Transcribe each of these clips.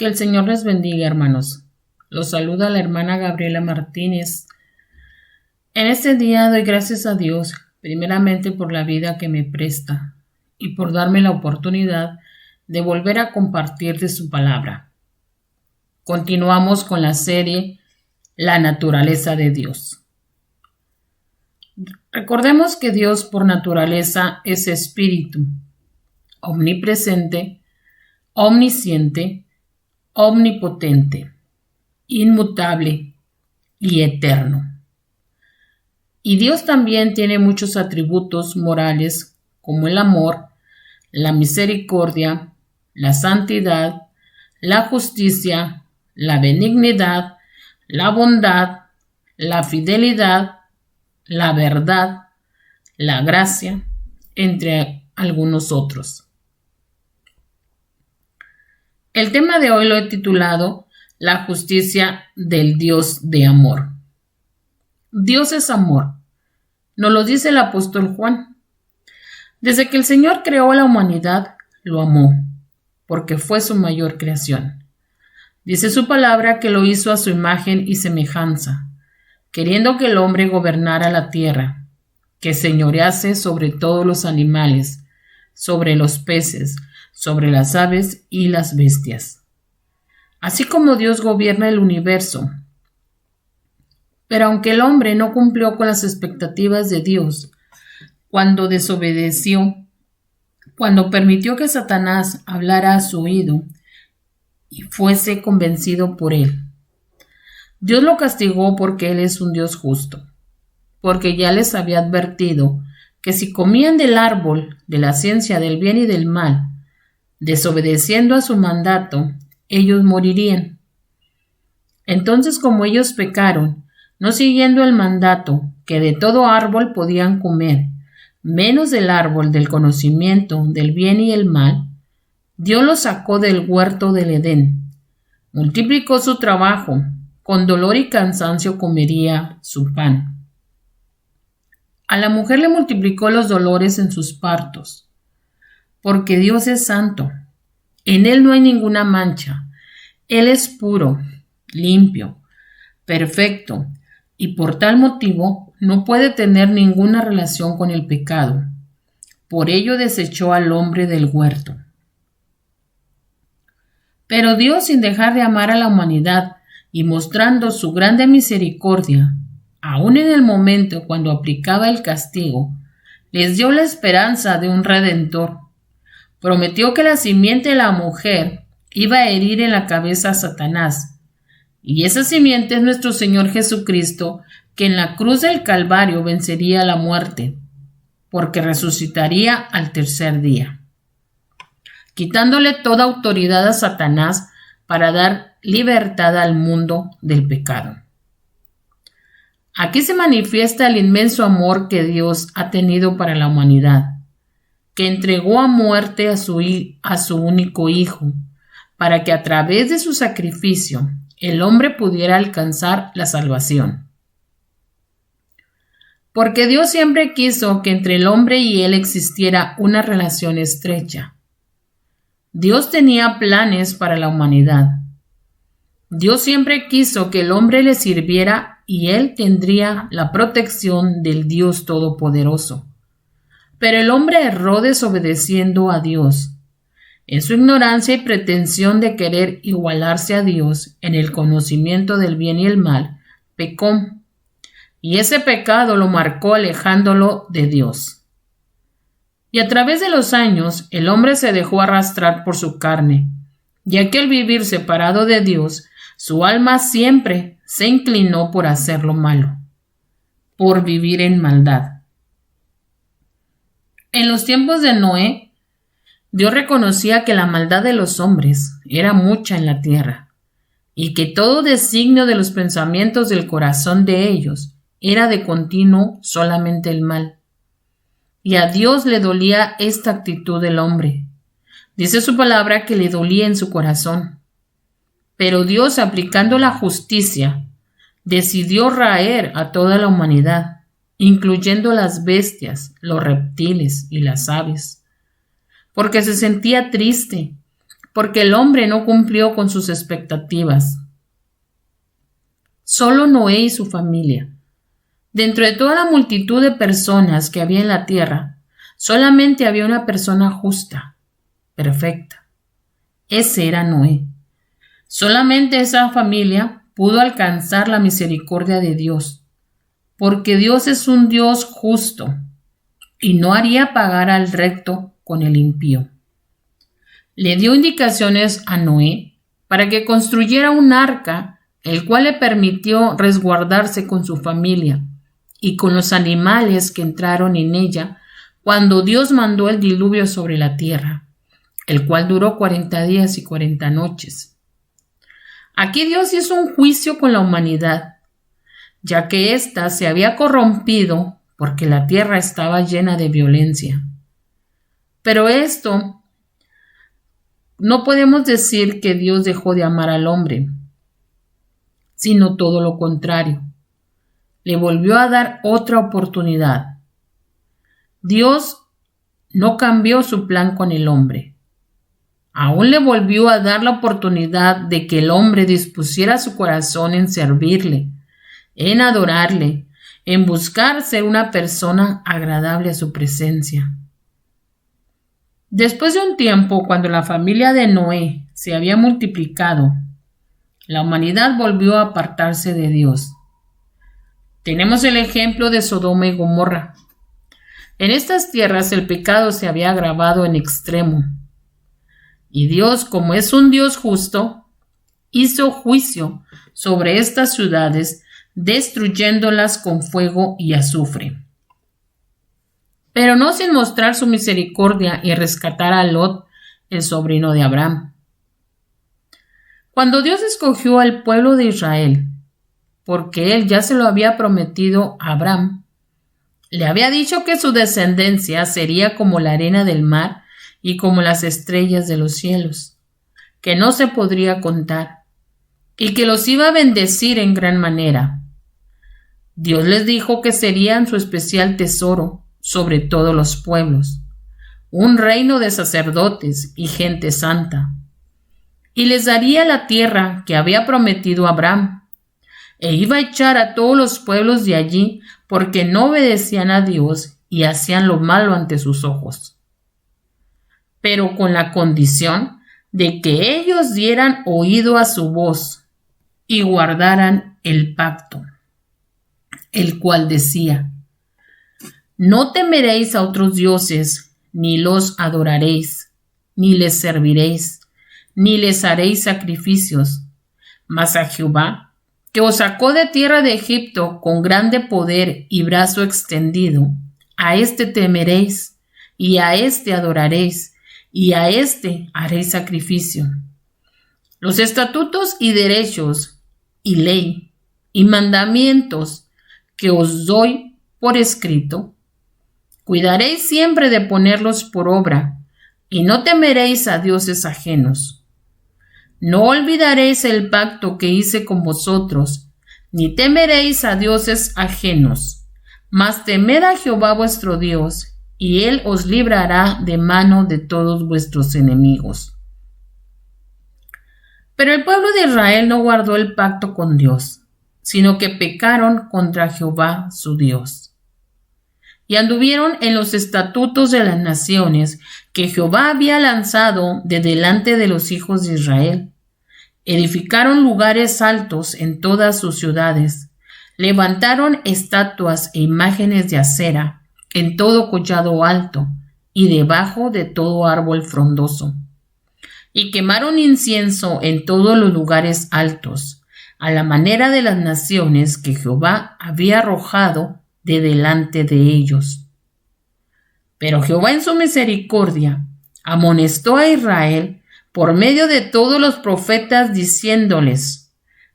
Que el Señor les bendiga, hermanos. Los saluda la hermana Gabriela Martínez. En este día doy gracias a Dios, primeramente por la vida que me presta y por darme la oportunidad de volver a compartir de su palabra. Continuamos con la serie La naturaleza de Dios. Recordemos que Dios por naturaleza es espíritu, omnipresente, omnisciente, omnipotente, inmutable y eterno. Y Dios también tiene muchos atributos morales como el amor, la misericordia, la santidad, la justicia, la benignidad, la bondad, la fidelidad, la verdad, la gracia, entre algunos otros. El tema de hoy lo he titulado La justicia del Dios de amor. Dios es amor. Nos lo dice el apóstol Juan. Desde que el Señor creó a la humanidad, lo amó, porque fue su mayor creación. Dice su palabra que lo hizo a su imagen y semejanza, queriendo que el hombre gobernara la tierra, que señorease sobre todos los animales, sobre los peces, sobre las aves y las bestias. Así como Dios gobierna el universo. Pero aunque el hombre no cumplió con las expectativas de Dios, cuando desobedeció, cuando permitió que Satanás hablara a su oído y fuese convencido por él, Dios lo castigó porque Él es un Dios justo, porque ya les había advertido que si comían del árbol de la ciencia del bien y del mal, desobedeciendo a su mandato, ellos morirían. Entonces, como ellos pecaron, no siguiendo el mandato, que de todo árbol podían comer, menos del árbol del conocimiento del bien y el mal, Dios los sacó del huerto del Edén, multiplicó su trabajo, con dolor y cansancio comería su pan. A la mujer le multiplicó los dolores en sus partos, porque Dios es santo. En Él no hay ninguna mancha. Él es puro, limpio, perfecto, y por tal motivo no puede tener ninguna relación con el pecado. Por ello desechó al hombre del huerto. Pero Dios, sin dejar de amar a la humanidad y mostrando su grande misericordia, aun en el momento cuando aplicaba el castigo, les dio la esperanza de un Redentor. Prometió que la simiente de la mujer iba a herir en la cabeza a Satanás, y esa simiente es nuestro Señor Jesucristo, que en la cruz del Calvario vencería la muerte, porque resucitaría al tercer día, quitándole toda autoridad a Satanás para dar libertad al mundo del pecado. Aquí se manifiesta el inmenso amor que Dios ha tenido para la humanidad, que entregó a muerte a su único Hijo, para que a través de su sacrificio el hombre pudiera alcanzar la salvación. Porque Dios siempre quiso que entre el hombre y Él existiera una relación estrecha. Dios tenía planes para la humanidad. Dios siempre quiso que el hombre le sirviera y Él tendría la protección del Dios Todopoderoso. Pero el hombre erró desobedeciendo a Dios. En su ignorancia y pretensión de querer igualarse a Dios en el conocimiento del bien y el mal, pecó. Y ese pecado lo marcó alejándolo de Dios. Y a través de los años, el hombre se dejó arrastrar por su carne, ya que al vivir separado de Dios, su alma siempre se inclinó por hacer lo malo, por vivir en maldad. En los tiempos de Noé, Dios reconocía que la maldad de los hombres era mucha en la tierra y que todo designio de los pensamientos del corazón de ellos era de continuo solamente el mal. Y a Dios le dolía esta actitud del hombre. Dice su palabra que le dolía en su corazón. Pero Dios, aplicando la justicia, decidió raer a toda la humanidad, incluyendo las bestias, los reptiles y las aves, porque se sentía triste, porque el hombre no cumplió con sus expectativas. Solo Noé y su familia. Dentro de toda la multitud de personas que había en la tierra, solamente había una persona justa, perfecta. Ese era Noé. Solamente esa familia pudo alcanzar la misericordia de Dios, porque Dios es un Dios justo y no haría pagar al recto con el impío. Le dio indicaciones a Noé para que construyera un arca, el cual le permitió resguardarse con su familia y con los animales que entraron en ella cuando Dios mandó el diluvio sobre la tierra, el cual duró 40 días y 40 noches. Aquí Dios hizo un juicio con la humanidad, ya que ésta se había corrompido porque la tierra estaba llena de violencia. Pero esto no podemos decir que Dios dejó de amar al hombre, sino todo lo contrario. Le volvió a dar otra oportunidad. Dios no cambió su plan con el hombre. Aún le volvió a dar la oportunidad de que el hombre dispusiera su corazón en servirle, en adorarle, en buscar ser una persona agradable a su presencia. Después de un tiempo, cuando la familia de Noé se había multiplicado, la humanidad volvió a apartarse de Dios. Tenemos el ejemplo de Sodoma y Gomorra. En estas tierras el pecado se había agravado en extremo. Y Dios, como es un Dios justo, hizo juicio sobre estas ciudades, destruyéndolas con fuego y azufre. Pero no sin mostrar su misericordia y rescatar a Lot, el sobrino de Abraham. Cuando Dios escogió al pueblo de Israel, porque él ya se lo había prometido a Abraham, le había dicho que su descendencia sería como la arena del mar y como las estrellas de los cielos, que no se podría contar, y que los iba a bendecir en gran manera. Dios les dijo que serían su especial tesoro sobre todos los pueblos, un reino de sacerdotes y gente santa, y les daría la tierra que había prometido a Abraham, e iba a echar a todos los pueblos de allí porque no obedecían a Dios y hacían lo malo ante sus ojos, pero con la condición de que ellos dieran oído a su voz y guardaran el pacto, el cual decía: no temeréis a otros dioses, ni los adoraréis, ni les serviréis, ni les haréis sacrificios, mas a Jehová, que os sacó de tierra de Egipto con grande poder y brazo extendido, a éste temeréis, y a éste adoraréis, y a éste haréis sacrificio. Los estatutos y derechos, y ley, y mandamientos que os doy por escrito, cuidaréis siempre de ponerlos por obra, y no temeréis a dioses ajenos. No olvidaréis el pacto que hice con vosotros, ni temeréis a dioses ajenos, mas temed a Jehová vuestro Dios, y él os librará de mano de todos vuestros enemigos. Pero el pueblo de Israel no guardó el pacto con Dios, sino que pecaron contra Jehová su Dios. Y anduvieron en los estatutos de las naciones que Jehová había lanzado de delante de los hijos de Israel. Edificaron lugares altos en todas sus ciudades, levantaron estatuas e imágenes de acera en todo collado alto y debajo de todo árbol frondoso, y quemaron incienso en todos los lugares altos, a la manera de las naciones que Jehová había arrojado de delante de ellos. Pero Jehová en su misericordia amonestó a Israel por medio de todos los profetas, diciéndoles: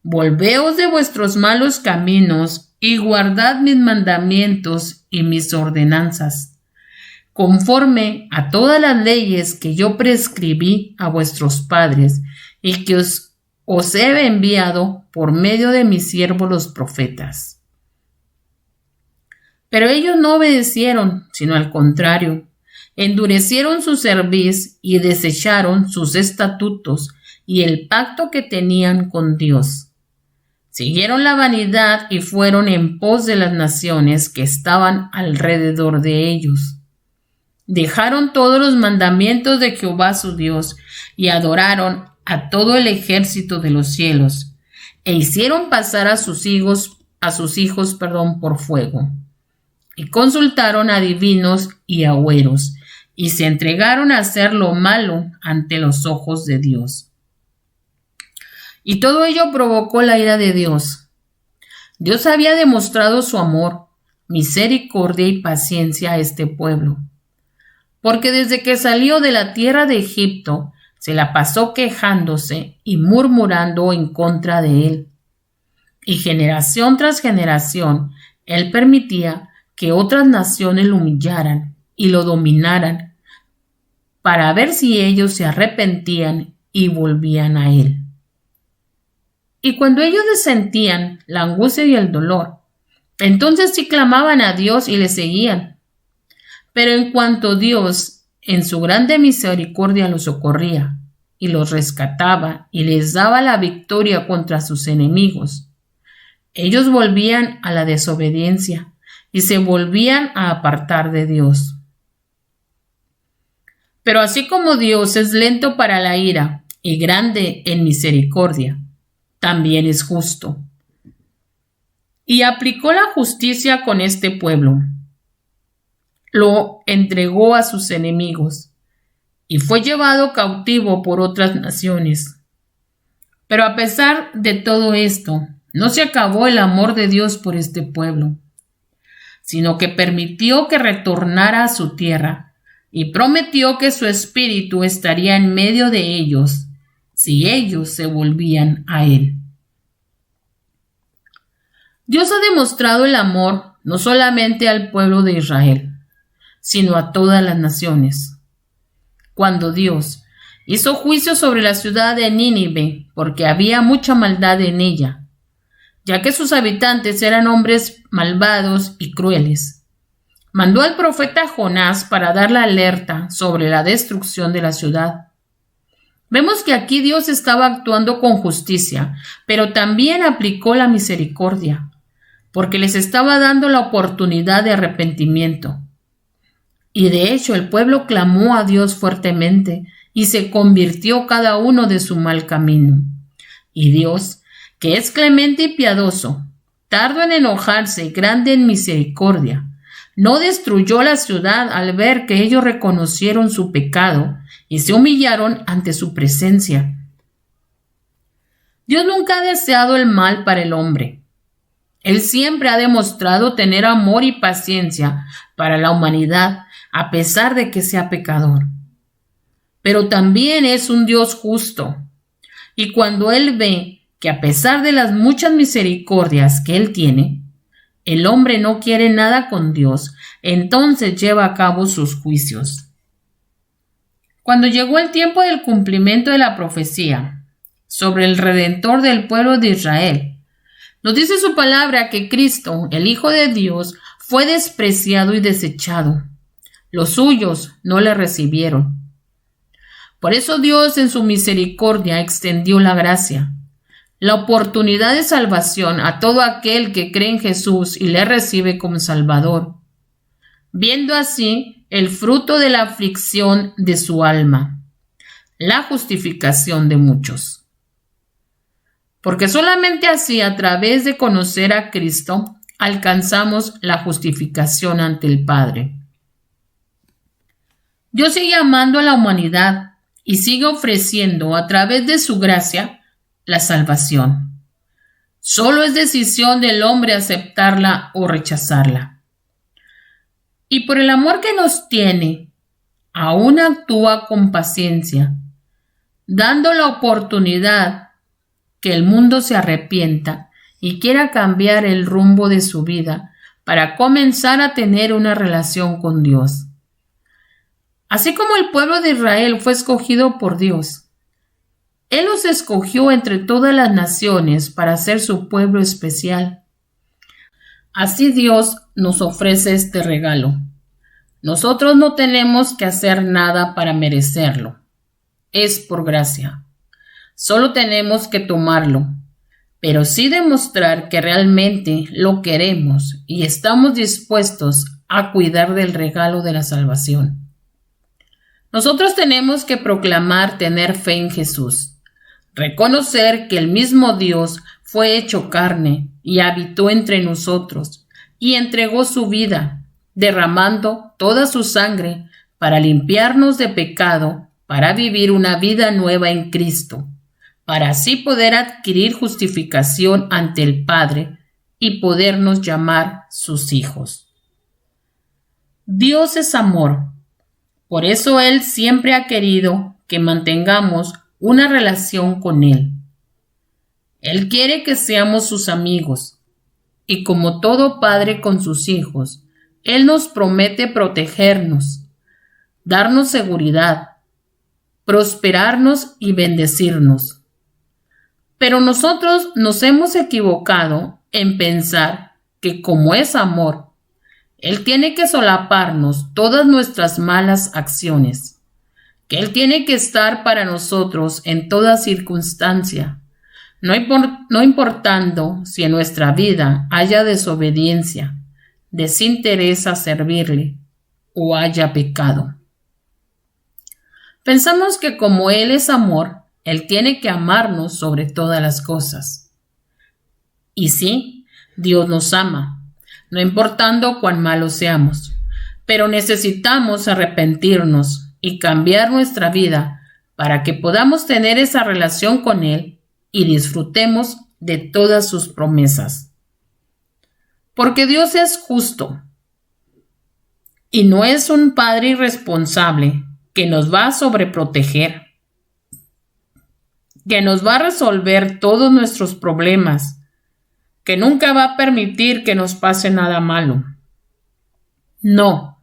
volveos de vuestros malos caminos y guardad mis mandamientos y mis ordenanzas, conforme a todas las leyes que yo prescribí a vuestros padres y que os he enviado por medio de mis siervos los profetas. Pero ellos no obedecieron, sino al contrario, endurecieron su cerviz y desecharon sus estatutos y el pacto que tenían con Dios. Siguieron la vanidad y fueron en pos de las naciones que estaban alrededor de ellos. Dejaron todos los mandamientos de Jehová su Dios y adoraron a todo el ejército de los cielos, e hicieron pasar a sus hijos por fuego. Y consultaron a adivinos y agüeros, y se entregaron a hacer lo malo ante los ojos de Dios. Y todo ello provocó la ira de Dios. Dios había demostrado su amor, misericordia y paciencia a este pueblo, porque desde que salió de la tierra de Egipto, se la pasó quejándose y murmurando en contra de él. Y generación tras generación, él permitía que otras naciones lo humillaran y lo dominaran, para ver si ellos se arrepentían y volvían a él. Y cuando ellos sentían la angustia y el dolor, entonces sí clamaban a Dios y le seguían. Pero en cuanto Dios, en su grande misericordia, los socorría y los rescataba y les daba la victoria contra sus enemigos, ellos volvían a la desobediencia y se volvían a apartar de Dios. Pero así como Dios es lento para la ira y grande en misericordia, también es justo. Y aplicó la justicia con este pueblo. Lo entregó a sus enemigos y fue llevado cautivo por otras naciones. Pero a pesar de todo esto, no se acabó el amor de Dios por este pueblo, sino que permitió que retornara a su tierra y prometió que su espíritu estaría en medio de ellos si ellos se volvían a él. Dios ha demostrado el amor no solamente al pueblo de Israel, sino a todas las naciones. Cuando Dios hizo juicio sobre la ciudad de Nínive, porque había mucha maldad en ella, ya que sus habitantes eran hombres malvados y crueles, mandó al profeta Jonás para dar la alerta sobre la destrucción de la ciudad. Vemos que aquí Dios estaba actuando con justicia, pero también aplicó la misericordia, porque les estaba dando la oportunidad de arrepentimiento. Y de hecho el pueblo clamó a Dios fuertemente y se convirtió cada uno de su mal camino. Y Dios, que es clemente y piadoso, tardo en enojarse y grande en misericordia, no destruyó la ciudad al ver que ellos reconocieron su pecado y se humillaron ante su presencia. Dios nunca ha deseado el mal para el hombre. Él siempre ha demostrado tener amor y paciencia para la humanidad, a pesar de que sea pecador. Pero también es un Dios justo. Y cuando Él ve que a pesar de las muchas misericordias que Él tiene, el hombre no quiere nada con Dios, entonces lleva a cabo sus juicios. Cuando llegó el tiempo del cumplimiento de la profecía sobre el Redentor del pueblo de Israel, nos dice su palabra que Cristo, el Hijo de Dios, fue despreciado y desechado. Los suyos no le recibieron. Por eso Dios en su misericordia extendió la gracia, la oportunidad de salvación a todo aquel que cree en Jesús y le recibe como Salvador, viendo así el fruto de la aflicción de su alma, la justificación de muchos. Porque solamente así, a través de conocer a Cristo, alcanzamos la justificación ante el Padre. Dios sigue amando a la humanidad y sigue ofreciendo a través de su gracia la salvación. Solo es decisión del hombre aceptarla o rechazarla. Y por el amor que nos tiene, aún actúa con paciencia, dando la oportunidad que el mundo se arrepienta y quiera cambiar el rumbo de su vida para comenzar a tener una relación con Dios. Así como el pueblo de Israel fue escogido por Dios, Él los escogió entre todas las naciones para ser su pueblo especial. Así Dios nos ofrece este regalo, Nosotros no tenemos que hacer nada para merecerlo. Es por gracia. Solo tenemos que tomarlo, pero sí demostrar que realmente lo queremos y estamos dispuestos a cuidar del regalo de la salvación. Nosotros tenemos que proclamar tener fe en Jesús, reconocer que el mismo Dios fue hecho carne y habitó entre nosotros y entregó su vida, derramando toda su sangre para limpiarnos de pecado, para vivir una vida nueva en Cristo, para así poder adquirir justificación ante el Padre y podernos llamar sus hijos. Dios es amor. Por eso Él siempre ha querido que mantengamos una relación con Él. Él quiere que seamos sus amigos, y como todo padre con sus hijos, Él nos promete protegernos, darnos seguridad, prosperarnos y bendecirnos. Pero nosotros nos hemos equivocado en pensar que como es amor, Él tiene que solaparnos todas nuestras malas acciones, que Él tiene que estar para nosotros en toda circunstancia, no importando si en nuestra vida haya desobediencia, desinterés a servirle o haya pecado. Pensamos que como Él es amor, Él tiene que amarnos sobre todas las cosas. Y sí, Dios nos ama, no importando cuán malos seamos, pero necesitamos arrepentirnos y cambiar nuestra vida para que podamos tener esa relación con Él y disfrutemos de todas sus promesas. Porque Dios es justo y no es un Padre irresponsable que nos va a sobreproteger, que nos va a resolver todos nuestros problemas, que nunca va a permitir que nos pase nada malo. No,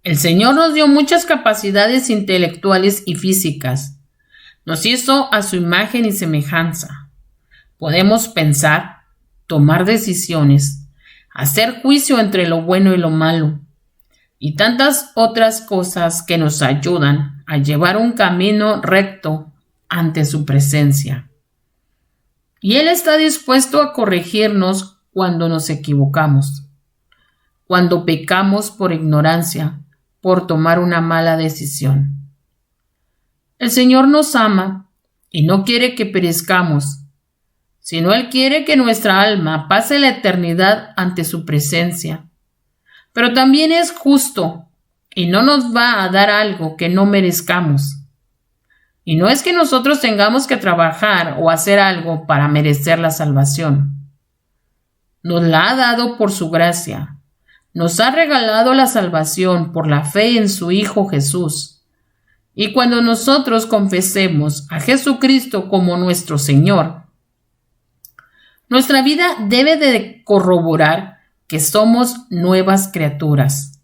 el Señor nos dio muchas capacidades intelectuales y físicas. Nos hizo a su imagen y semejanza. Podemos pensar, tomar decisiones, hacer juicio entre lo bueno y lo malo, y tantas otras cosas que nos ayudan a llevar un camino recto ante su presencia. Y Él está dispuesto a corregirnos cuando nos equivocamos, cuando pecamos por ignorancia, por tomar una mala decisión. El Señor nos ama y no quiere que perezcamos, sino Él quiere que nuestra alma pase la eternidad ante su presencia. Pero también es justo y no nos va a dar algo que no merezcamos. Y no es que nosotros tengamos que trabajar o hacer algo para merecer la salvación. Nos la ha dado por su gracia. Nos ha regalado la salvación por la fe en su Hijo Jesús. Y cuando nosotros confesemos a Jesucristo como nuestro Señor, nuestra vida debe de corroborar que somos nuevas criaturas.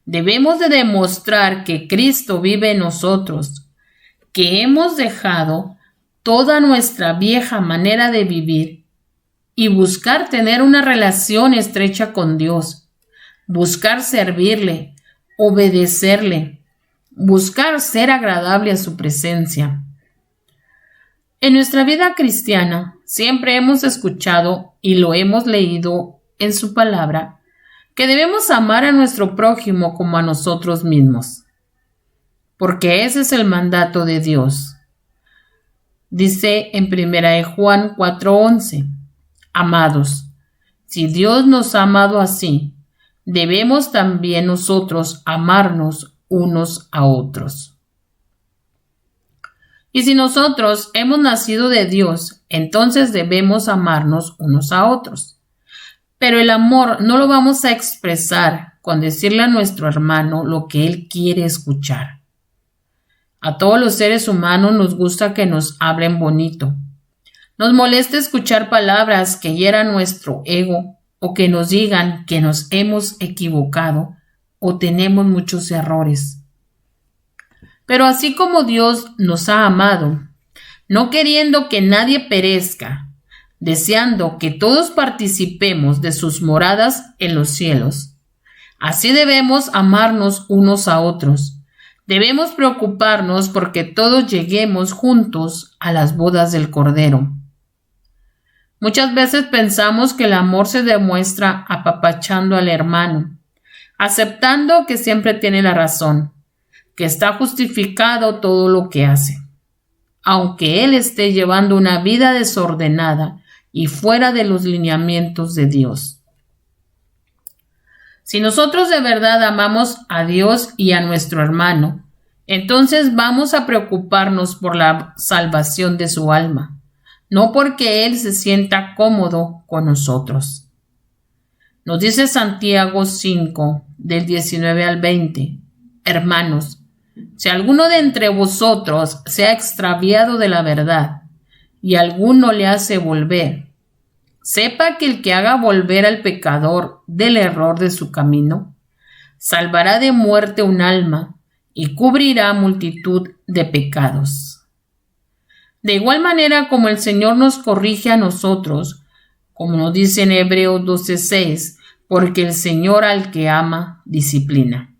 Debemos de demostrar que Cristo vive en nosotros, que hemos dejado toda nuestra vieja manera de vivir y buscar tener una relación estrecha con Dios, buscar servirle, obedecerle, buscar ser agradable a su presencia. En nuestra vida cristiana siempre hemos escuchado y lo hemos leído en su palabra, que debemos amar a nuestro prójimo como a nosotros mismos, porque ese es el mandato de Dios. Dice en 1 Juan 4:11, amados, si Dios nos ha amado así, debemos también nosotros amarnos unos a otros. Y si nosotros hemos nacido de Dios, entonces debemos amarnos unos a otros. Pero el amor no lo vamos a expresar con decirle a nuestro hermano lo que él quiere escuchar. A todos los seres humanos nos gusta que nos hablen bonito. Nos molesta escuchar palabras que hieran nuestro ego o que nos digan que nos hemos equivocado o tenemos muchos errores. Pero así como Dios nos ha amado, no queriendo que nadie perezca, deseando que todos participemos de sus moradas en los cielos, Así debemos amarnos unos a otros. Debemos preocuparnos porque todos lleguemos juntos a las bodas del Cordero. Muchas veces pensamos que el amor se demuestra apapachando al hermano, aceptando que siempre tiene la razón, que está justificado todo lo que hace, aunque él esté llevando una vida desordenada y fuera de los lineamientos de Dios. Si nosotros de verdad amamos a Dios y a nuestro hermano, entonces vamos a preocuparnos por la salvación de su alma, no porque él se sienta cómodo con nosotros. Nos dice Santiago 5, del 19 al 20, hermanos, si alguno de entre vosotros se ha extraviado de la verdad y alguno le hace volver, sepa que el que haga volver al pecador del error de su camino, salvará de muerte un alma y cubrirá multitud de pecados. De igual manera como el Señor nos corrige a nosotros, como nos dice en Hebreos 12:6, porque el Señor al que ama, disciplina.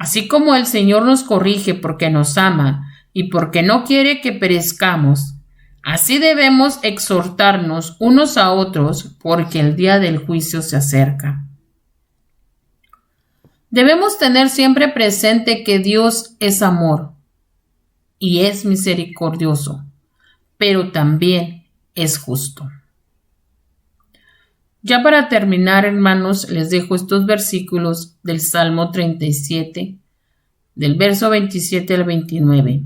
Así como el Señor nos corrige porque nos ama y porque no quiere que perezcamos, así debemos exhortarnos unos a otros porque el día del juicio se acerca. Debemos tener siempre presente que Dios es amor y es misericordioso, pero también es justo. Ya para terminar, hermanos, les dejo estos versículos del Salmo 37, del verso 27 al 29.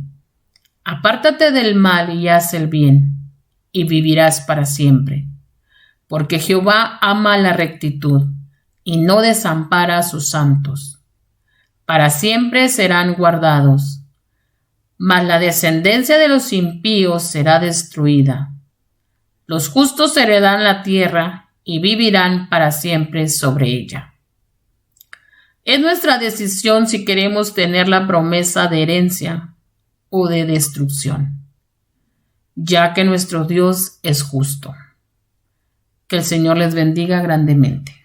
Apártate del mal y haz el bien, y vivirás para siempre, porque Jehová ama la rectitud y no desampara a sus santos. Para siempre serán guardados, mas la descendencia de los impíos será destruida. Los justos heredarán la tierra y vivirán para siempre sobre ella. Es nuestra decisión si queremos tener la promesa de herencia o de destrucción, ya que nuestro Dios es justo. Que el Señor les bendiga grandemente.